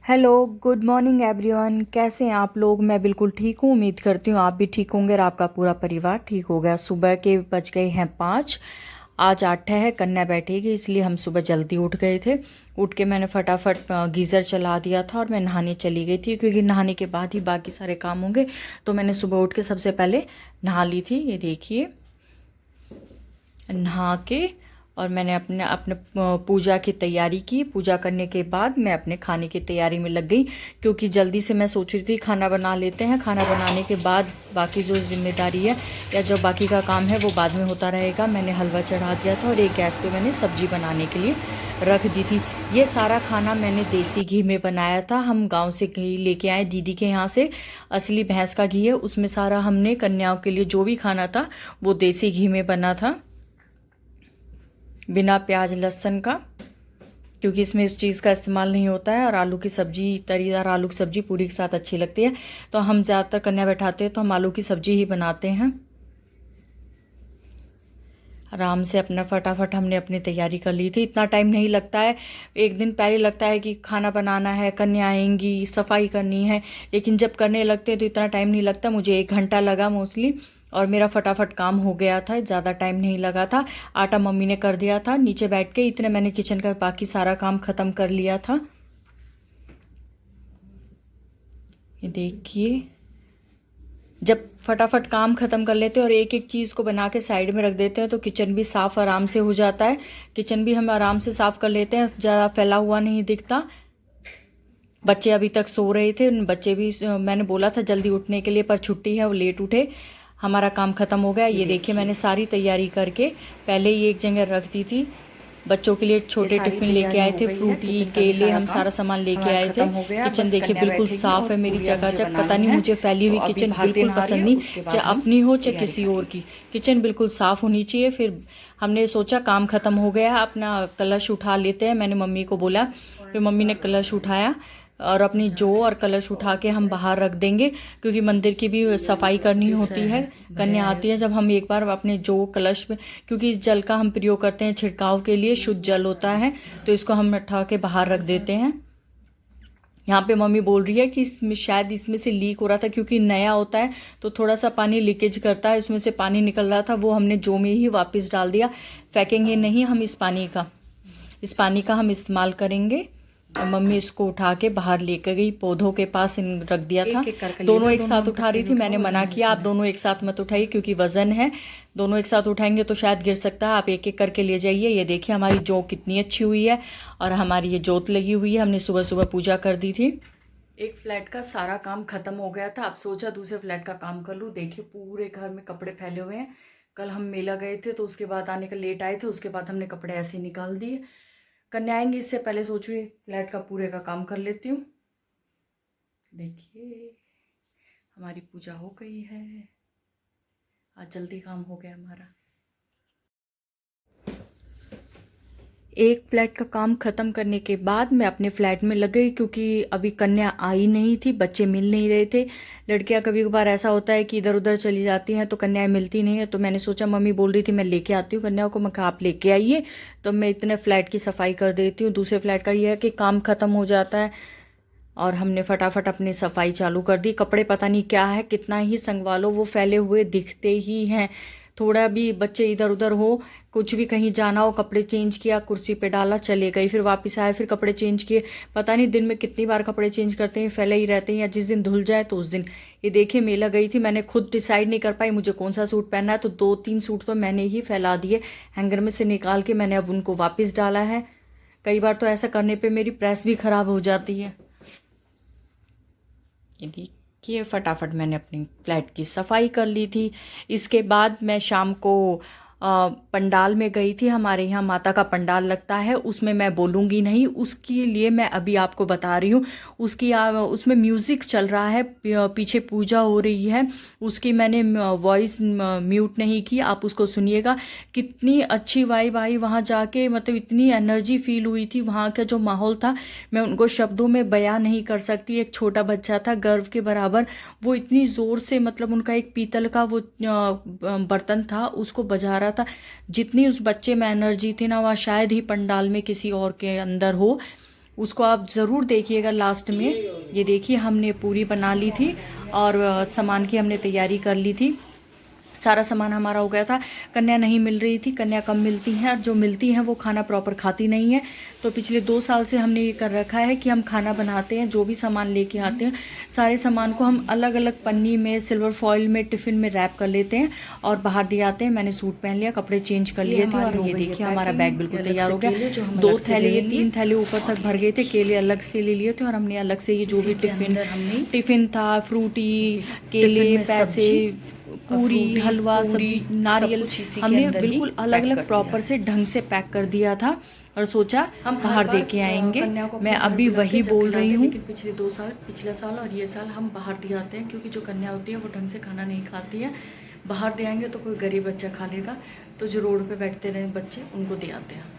Hello, good morning everyone. कैसे हैं आप लोग? मैं बिल्कुल ठीक हूँ। उम्मीद करती हूँ आप भी ठीक होंगे और आपका पूरा परिवार ठीक होगा। सुबह के बज गए हैं 5। आज 8 है, कन्या बैठेगी इसलिए हम सुबह जल्दी उठ गए थे। उठ के मैंने फटाफट गीज़र चला दिया था और मैं नहाने चली गई थी, क्योंकि नहाने के बाद ही बाकी सारे काम होंगे। तो मैंने सुबह उठ के सबसे पहले नहा ली थी। ये देखिए, नहा के और मैंने अपने अपने पूजा की तैयारी की। पूजा करने के बाद मैं अपने खाने की तैयारी में लग गई, क्योंकि जल्दी से मैं सोच रही थी खाना बना लेते हैं। खाना बनाने के बाद बाकी जो जिम्मेदारी है या जो बाकी का काम है वो बाद में होता रहेगा। मैंने हलवा चढ़ा दिया था और एक गैस पे मैंने सब्जी बनाने के लिए रख दी थी। ये सारा खाना मैंने देसी घी में बनाया था। हम गांव से घी लेके आए दीदी के यहाँ से। असली भैंस का घी है, उसमें सारा हमने कन्याओं के लिए जो भी खाना था वो देसी घी में बना था, बिना प्याज लहसुन का, क्योंकि इसमें इस चीज़ का इस्तेमाल नहीं होता है। और आलू की सब्ज़ी, तरीदार आलू की सब्ज़ी पूरी के साथ अच्छी लगती है। तो हम ज़्यादातर कन्या बैठाते हैं तो हम आलू की सब्ज़ी ही बनाते हैं। आराम से अपना फटाफट हमने अपनी तैयारी कर ली थी। इतना टाइम नहीं लगता है। एक दिन पहले लगता है कि खाना बनाना है, कन्या आएंगी, सफाई करनी है, लेकिन जब करने लगते हैं तो इतना टाइम नहीं लगता। मुझे 1 घंटा लगा मोस्टली, और मेरा फटाफट काम हो गया था, ज़्यादा टाइम नहीं लगा था। आटा मम्मी ने कर दिया था नीचे बैठ के, इतने मैंने किचन का बाकी सारा काम ख़त्म कर लिया था। ये देखिए, जब फटाफट काम ख़त्म कर लेते हैं और एक एक चीज़ को बना के साइड में रख देते हैं तो किचन भी साफ़ आराम से हो जाता है। किचन भी हम आराम से साफ़ कर लेते हैं, ज़्यादा फैला हुआ नहीं दिखता। बच्चे अभी तक सो रहे थे, बच्चे भी मैंने बोला था जल्दी उठने के लिए, पर छुट्टी है वो लेट उठे। हमारा काम ख़त्म हो गया। ये देखिए, मैंने सारी तैयारी करके पहले ही एक जगह रख दी थी। बच्चों के लिए छोटे टिफ़िन लेके आए थे, फ्रूटी केले, हम सारा सामान लेके आए थे। किचन देखिए बिल्कुल साफ़ है मेरी, चकाचक। पता नहीं, मुझे फैली हुई किचन बिल्कुल पसंद नहीं, चाहे अपनी हो चाहे किसी और की। किचन बिल्कुल साफ़ होनी चाहिए। फिर हमने सोचा काम ख़त्म हो गया, अपना कलश उठा लेते हैं। मैंने मम्मी को बोला, फिर मम्मी ने कलश उठाया और अपनी जौ और कलश उठा के हम बाहर रख देंगे, क्योंकि मंदिर की भी सफाई करनी होती है। कन्या आती है जब हम एक बार अपने जौ कलश में, क्योंकि इस जल का हम प्रयोग करते हैं छिड़काव के लिए, शुद्ध जल होता है, तो इसको हम उठा के बाहर रख देते हैं। यहाँ पे मम्मी बोल रही है कि इसमें शायद इसमें से लीक हो रहा था, क्योंकि नया होता है तो थोड़ा सा पानी लीकेज करता है। इसमें से पानी निकल रहा था, वो हमने जौ में ही वापस डाल दिया। फेंकेंगे नहीं हम इस पानी का हम इस्तेमाल करेंगे। और मम्मी इसको उठा के बाहर लेकर गई, पौधों के पास रख दिया था। दोनों एक साथ उठा रही थी, मैंने मना किया आप दोनों एक साथ मत उठाइए, क्योंकि वजन है, दोनों एक साथ उठाएंगे तो शायद गिर सकता है। आप एक एक करके ले जाइए। ये देखिए हमारी जौ कितनी अच्छी हुई है और हमारी ये जोत लगी हुई है। हमने सुबह सुबह पूजा कर दी थी। एक फ्लैट का सारा काम खत्म हो गया था, अब सोचा दूसरे फ्लैट का काम कर लूँ। देखिए पूरे घर में कपड़े फैले हुए हैं। कल हम मेला गए थे तो उसके बाद आने का लेट आए थे, उसके बाद हमने कपड़े ऐसे ही निकाल दिए। कन्या आएंगी, इससे पहले सोच रही फ्लैट का पूरे का काम कर लेती हूँ। देखिए हमारी पूजा हो गई है, आज जल्दी काम हो गया हमारा। एक फ्लैट का काम ख़त्म करने के बाद मैं अपने फ्लैट में लग गई, क्योंकि अभी कन्या आई नहीं थी, बच्चे मिल नहीं रहे थे। लड़कियां कभी कभार ऐसा होता है कि इधर उधर चली जाती हैं तो कन्याएं मिलती नहीं है। तो मैंने सोचा, मम्मी बोल रही थी मैं लेके आती हूँ कन्या को, मैं कहा आप लेके आइए तो मैं इतने फ्लैट की सफाई कर देती हूँ। दूसरे फ्लैट का ये है कि काम ख़त्म हो जाता है। और हमने फटाफट अपनी सफाई चालू कर दी। कपड़े पता नहीं क्या है, कितना ही संगवा लो वो फैले हुए दिखते ही हैं। थोड़ा भी बच्चे इधर उधर हो, कुछ भी कहीं जाना हो, कपड़े चेंज किया, कुर्सी पे डाला, चले गई, फिर वापस आए, फिर कपड़े चेंज किए। पता नहीं दिन में कितनी बार कपड़े चेंज करते हैं, फैले ही रहते हैं, या जिस दिन धुल जाए तो उस दिन। ये देखिए मेला गई थी, मैंने खुद डिसाइड नहीं कर पाई मुझे कौन सा सूट पहनना है, तो 2-3 सूट तो मैंने ही फैला दिए हैंगर में से निकाल के। मैंने अब उनको वापस डाला है। कई बार तो ऐसा करने पर मेरी प्रेस भी खराब हो जाती है। ये देखिए फटाफट मैंने अपनी फ्लैट की सफाई कर ली थी। इसके बाद मैं शाम को पंडाल में गई थी। हमारे यहाँ माता का पंडाल लगता है, उसमें मैं बोलूँगी नहीं, उसके लिए मैं अभी आपको बता रही हूँ। उसमें म्यूज़िक चल रहा है, पीछे पूजा हो रही है, उसकी मैंने वॉइस म्यूट नहीं की, आप उसको सुनिएगा। कितनी अच्छी वाइब आई वहाँ जाके, मतलब इतनी एनर्जी फील हुई थी। वहाँ का जो माहौल था मैं उनको शब्दों में बयां नहीं कर सकती। एक छोटा बच्चा था गर्व के बराबर, वो इतनी ज़ोर से, मतलब उनका एक पीतल का वो बर्तन था उसको बजा रहा था। जितनी उस बच्चे में एनर्जी थी ना, वह शायद ही पंडाल में किसी और के अंदर हो। उसको आप ज़रूर देखिएगा लास्ट में। ये देखिए हमने पूरी बना ली थी और सामान की हमने तैयारी कर ली थी, सारा सामान हमारा हो गया था। कन्या नहीं मिल रही थी, कन्या कम मिलती हैं, जो मिलती हैं वो खाना प्रॉपर खाती नहीं है। तो पिछले 2 साल से हमने ये कर रखा है कि हम खाना बनाते हैं, जो भी सामान लेके आते हैं सारे सामान को हम अलग अलग पन्नी में, सिल्वर फॉइल में, टिफ़िन में रैप कर लेते हैं और बाहर दिए आते हैं। मैंने सूट पहन लिया, कपड़े चेंज कर लिए थे और ये देखिए हमारा बैग बिल्कुल तैयार हो गया। 2 थैले, ये 3 थैले ऊपर तक भर गए थे। केले अलग से ले लिए थे और हमने अलग से ये जो भी टिफ़िन था, फ्रूटी, केले, पैसे, पूरी, हलवा, सब्जी, नारियल, हमने बिल्कुल अलग अलग प्रॉपर से ढंग से पैक कर दिया था और सोचा हम बाहर दे के आएंगे। मैं अभी वही बोल रही हूँ। लेकिन पिछले 2 साल, पिछला साल और ये साल हम बाहर दे आते हैं, क्योंकि जो कन्या होती है वो ढंग से खाना नहीं खाती है। बाहर दे आएंगे तो कोई गरीब बच्चा खा लेगा, तो जो रोड पे बैठते रहे बच्चे उनको दे आते हैं।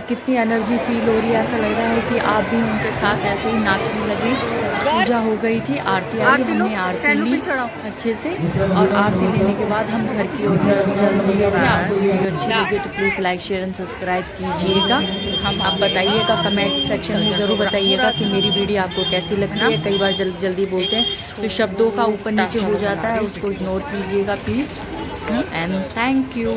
कितनी एनर्जी फील हो रही है, ऐसा लग रहा है कि आप भी उनके साथ ऐसे ही नाचने लगे। पूजा हो गई थी, आरती आई, हमने आरती ली अच्छे से, और आरती लेने के बाद हम घर की ओर चल दिए थे। आपको वीडियो अच्छी लगी तो please like share and subscribe कीजिएगा। आप बताइएगा, कमेंट सेक्शन में ज़रूर बताइएगा कि मेरी वीडियो आपको कैसी लगती है। कई बार जल्दी जल्दी बोलते हैं तो शब्दों का ऊपर नीचे हो जाता है, उसको इग्नोर कीजिएगा प्लीज़। And thank you.